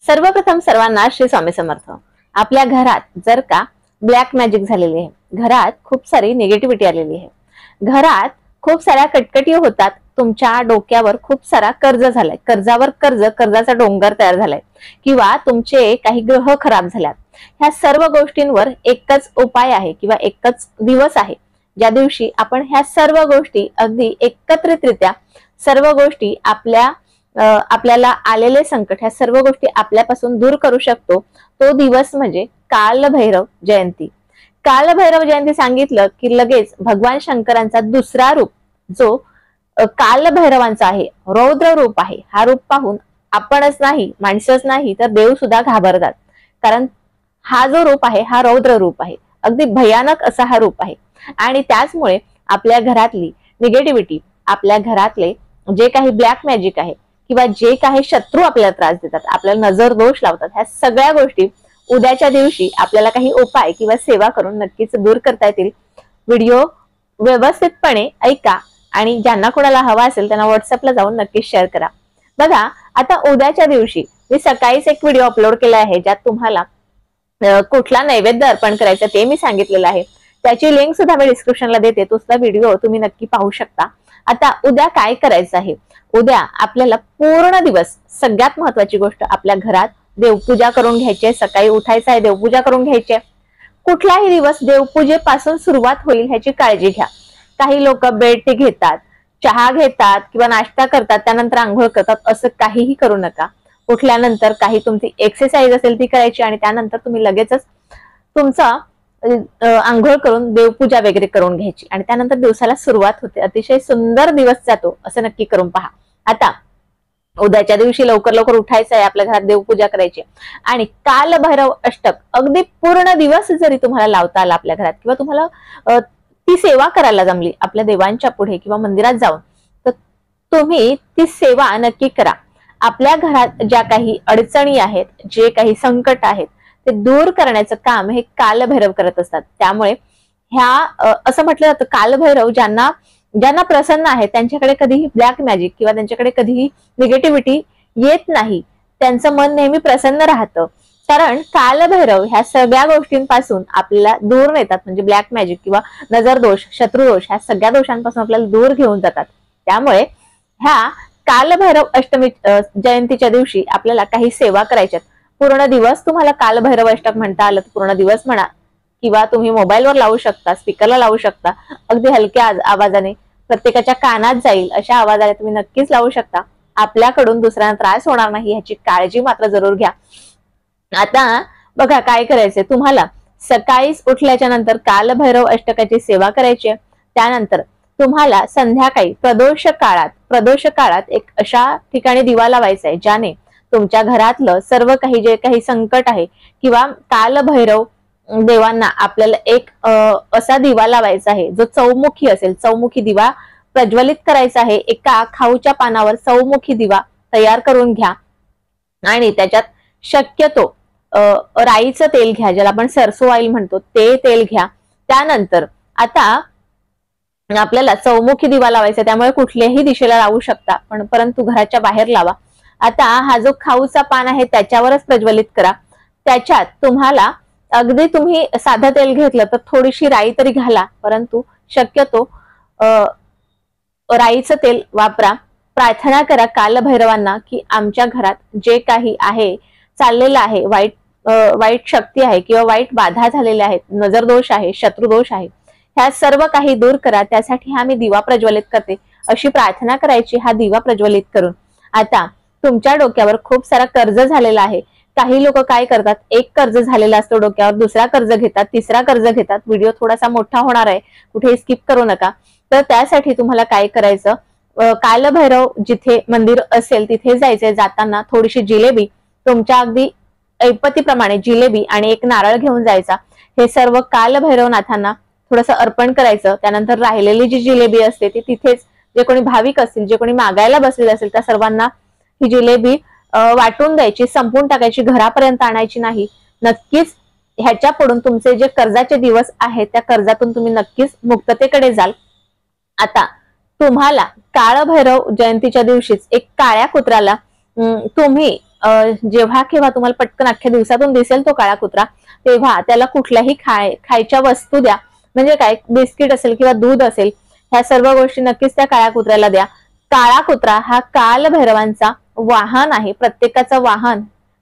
सर्वप्रथम सर्वांना श्री स्वामी समर्थ। आपल्या घरात जर का ब्लॅक मॅजिक झालेली आहे, घरात खूप सारी निगेटिव्हिटी आलेली आहे, घरात खूप साऱ्या कटकटी होतात, तुमच्या डोक्यावर खूप सारा कर्ज झालाय, कर्जावर कर्ज, कर्जाचा डोंगर तयार झालाय, किंवा तुमचे काही ग्रह खराब झाल्यात, ह्या सर्व गोष्टींवर एकच उपाय आहे किंवा एकच दिवस आहे ज्या दिवशी आपण ह्या सर्व गोष्टी अगदी एकत्रितरित्या सर्व गोष्टी आपल्याला आलेले संकट ह्या सर्व गोष्टी आपल्यापासून दूर करू शकतो। तो दिवस म्हणजे कालभैरव जयंती। कालभैरव जयंती सांगितलं की लगेच भगवान शंकरांचा दुसरा रूप जो कालभैरवांचा आहे, रौद्र रूप आहे, हा रूप पाहून आपणच नाही, माणसंच नाही तर देव सुद्धा घाबरतात। कारण हा जो रूप आहे हा रौद्र रूप आहे, अगदी भयानक असा हा रूप आहे। आणि त्याचमुळे आपल्या घरातली निगेटिव्हिटी, आपल्या घरातले जे काही ब्लॅक मॅजिक आहे किंवा जे काही शत्रू आपल्याला त्रास देतात, आपल्याला नजर दोष लावतात, ह्या सगळ्या गोष्टी उद्याच्या दिवशी आपल्याला काही उपाय किंवा सेवा करून नक्कीच दूर करता येतील। व्हिडिओ व्यवस्थितपणे ऐका आणि ज्यांना कोणाला हवा असेल त्यांना व्हॉट्सअपला जाऊन नक्कीच शेअर करा। बघा, आता उद्याच्या दिवशी मी सकाळीच एक व्हिडिओ अपलोड केला आहे ज्यात तुम्हाला कुठला नैवेद्य अर्पण करायचा ते मी सांगितलेलं आहे, त्याची लिंक सुद्धा मी डिस्क्रिप्शनला देते, तो सुद्धा व्हिडिओ तुम्ही नक्की पाहू शकता। आता उद्या काय करायचं आहे, उद्या आपल्याला पूर्ण दिवस सगळ्यात महत्वाची गोष्ट आपल्या घरात देवपूजा करून घ्यायची आहे। सकाळी उठायचं आहे, देवपूजा करून घ्यायची आहे। कुठलाही दिवस देवपूजेपासून सुरुवात होईल ह्याची काळजी घ्या। काही लोक बेड टी घेतात, चहा घेतात किंवा नाश्ता करतात, त्यानंतर आंघोळ करतात, असं काहीही करू नका। उठल्यानंतर काही तुमची एक्सरसाइज असेल ती करायची आणि त्यानंतर तुम्ही लगेचच तुमचा आंघोळ करून देवपूजा वगैरे करून घ्यायची आणि त्यानंतर दिवसाला सुरुवात होते। अतिशय सुंदर दिवस जातो, असं नक्की करून पहा। आता उद्याच्या दिवशी लवकर लवकर उठायचं आहे, आपल्या घरात देवपूजा करायची आणि कालभैरव अष्टक अगदी पूर्ण दिवस जरी तुम्हाला लावता आला आपल्या घरात किंवा तुम्हाला ती सेवा करायला जमली आपल्या देवांच्या पुढे किंवा मंदिरात जाऊन, तर तुम्ही ती सेवा नक्की करा। आपल्या घरात ज्या काही अडचणी आहेत, जे काही संकट आहेत ते दूर करण्याचं काम हे कालभैरव करत असतात। त्यामुळे ह्या असं म्हटलं जातं कालभैरव ज्यांना प्रसन्न आहे त्यांच्याकडे कधीही ब्लॅक मॅजिक किंवा त्यांच्याकडे कधीही निगेटिव्हिटी येत नाही, त्यांचं मन नेहमी प्रसन्न राहतं। कारण कालभैरव ह्या सगळ्या गोष्टींपासून आपल्याला दूर नेतात, म्हणजे ब्लॅक मॅजिक किंवा नजर दोष, शत्रुदोष ह्या सगळ्या दोषांपासून आपल्याला दूर घेऊन जातात। त्यामुळे ह्या कालभैरव अष्टमी जयंतीच्या दिवशी आपल्याला काही सेवा करायच्यात। पूर्ण दिवस तुम्हाला कालभैरव अष्टक म्हणता आलं तर पूर्ण दिवस म्हणा, किंवा तुम्ही मोबाईलवर लावू शकता, स्पीकरला लावू शकता, अगदी हलक्या आवाजाने प्रत्येकाच्या कानात जाईल अशा आवाजाने तुम्ही नक्कीच लावू शकता। आपल्याकडून दुसऱ्यांना त्रास होणार नाही ह्याची काळजी मात्र जरूर घ्या। आता बघा काय करायचंय, तुम्हाला सकाळीच उठल्याच्या नंतर कालभैरव अष्टकाची सेवा करायची आहे। त्यानंतर तुम्हाला संध्याकाळी प्रदोष काळात एक अशा ठिकाणी दिवा लावायचा आहे ज्याने तुमच्या घरातलं सर्व काही जे काही संकट आहे किंवा कालभैरव देवांना आपल्याला एक असा दिवा लावायचा आहे जो चौमुखी असेल, चौमुखी दिवा प्रज्वलित करायचा आहे। एका खाऊच्या पानावर चौमुखी दिवा तयार करून घ्या आणि त्याच्यात शक्यतो राईचं तेल घ्या, ज्याला आपण सरसो ऑइल म्हणतो, ते तेल घ्या। त्यानंतर आता आपल्याला चौमुखी दिवा लावायचा, त्यामुळे कुठल्याही दिशेला लावू शकता, परंतु घराच्या बाहेर लावा। आता हा जो खाऊचा पान आहे त्याच्यावरच प्रज्वलित करा। त्याच्यात तुम्हाला अगदी तुम्ही साधं तेल घेतलं तर थोडीशी राई तरी घाला, परंतु शक्यतो राईचं तेल वापरा। प्रार्थना करा कालभैरवांना की आमच्या घरात जे काही आहे चाललेलं आहे, वाईट शक्ती आहे किंवा वाईट बाधा झालेल्या आहेत, नजर दोष आहे, शत्रुदोष आहे, ह्या सर्व काही दूर करा। त्यासाठी हा मी दिवा प्रज्वलित करते अशी प्रार्थना करायची, हा दिवा प्रज्वलित करून। आता तुमच्या डोक्यावर खूप सारा कर्ज झालेला आहे, काही लोक काय करतात, एक कर्ज झालेला असतो डोक्यावर, दुसरा कर्ज घेतात, तिसरा कर्ज घेतात। व्हिडिओ थोडासा मोठा होणार आहे, कुठेही स्किप करू नका। तर त्यासाठी तुम्हाला काय करायचं, कालभैरव जिथे मंदिर असेल तिथे जायचंय, जाताना थोडीशी जिलेबी, तुमच्या अगदी ऐपतीप्रमाणे जिलेबी आणि एक नारळ घेऊन जायचा। हे सर्व कालभैरवनाथांना थोडंसं अर्पण करायचं। त्यानंतर राहिलेली जी जिलेबी असते ती तिथेच जे कोणी भाविक असतील, जे कोणी मागायला बसलेले असेल त्या सर्वांना ही जिलेबी वाटून द्यायची, संपून टाकायची, घरापर्यंत आणायची नाही। नक्कीच ह्याच्या पुढून तुमचे जे कर्जाचे दिवस आहेत त्या कर्जातून तुम्ही नक्कीच मुक्ततेकडे जाल। आता तुम्हाला कालभैरव जयंतीच्या दिवशीच एक काळ्या कुत्र्याला तुम्ही जेव्हा केव्हा तुम्हाला पटकन अख्ख्या दिवसातून दिसेल तो काळा कुत्रा, तेव्हा त्याला कुठल्याही खायच्या वस्तू द्या. म्हणजे काय, बिस्किट असेल किंवा दूध असेल, ह्या सर्व गोष्टी नक्कीच त्या काळ्या कुत्र्याला द्या. काळा कुत्रा हा कालभैरवांचा वाहन आहे. प्रत्येकाचं वाहन,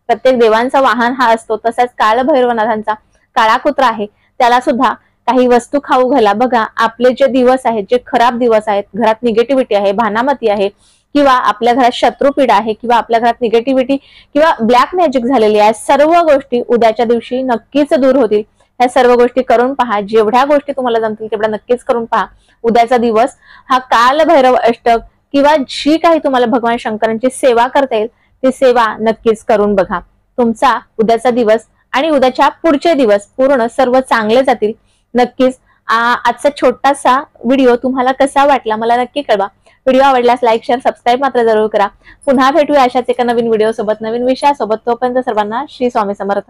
प्रत्येक देवांचा वाहन हा असतो. तसाच कालभैरवनाथांचा काळा कुत्रा आहे, त्याला सुद्धा काही वस्तू खाऊ घाला. बघा, आपले जे दिवस आहेत, जे खराब दिवस आहेत, घरात निगेटिव्हिटी आहे, भानामती आहे, किंवा आपल्या घरात शत्रुपीड आहे, किंवा आपल्या घरात निगेटिव्हिटी किंवा ब्लॅक मॅजिक झालेली आहे, सर्व गोष्टी उद्याच्या दिवशी नक्कीच दूर होतील. ह्या सर्व गोष्टी करून पहा. जेवढ्या गोष्टी तुम्हाला जमतील तेवढ्या नक्कीच करून पहा. उद्याचा दिवस हा कालभैरव अष्टक किंवा जी काही तुम्हाला भगवान शंकरांची सेवा करता येईल ती सेवा नक्कीच करून बघा. तुमचा उद्याचा दिवस आणि उद्याच्या पुढचे दिवस पूर्ण सर्व चांगले जातील. नक्कीच आजचा छोटासा व्हिडिओ तुम्हाला कसा वाटला मला नक्की कळवा. व्हिडिओ आवडल्यास लाईक, शेअर, सबस्क्राईब मात्र जरूर करा. पुन्हा भेटूया अशाच एका नवीन व्हिडिओ सोबत, नवीन विषयासोबत. तोपर्यंत सर्वांना श्री स्वामी समर्थ.